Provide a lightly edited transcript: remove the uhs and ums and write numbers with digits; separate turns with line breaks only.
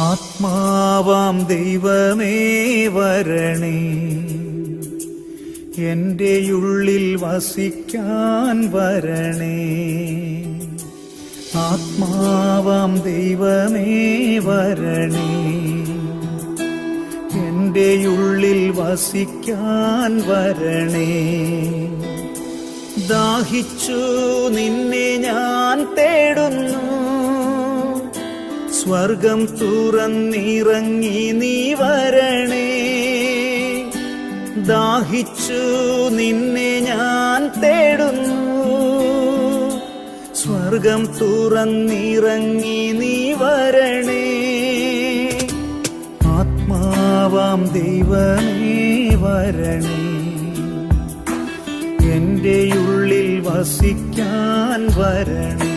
ആത്മാവാം ദൈവമേ വരണേ, എന്റെ ഉള്ളിൽ വസിക്കാൻ വരണേ. ആത്മാവാം ദൈവമേ വരണേ, എന്റെ ഉള്ളിൽ വസിക്കാൻ വരണേ. ദാഹിച്ചു നിന്നെ ഞാൻ തേടുന്നു, സ്വർഗം തുറന്നിറങ്ങി നീ വരണേ. ദാഹിച്ചു നിന്നെ ഞാൻ തേടുന്നു, സ്വർഗം തുറന്നിറങ്ങി നീ വരണേ. ആത്മാവാം ദൈവമേ വരണേ, എന്റെ ഉള്ളിൽ വസിക്കാൻ വരണേ.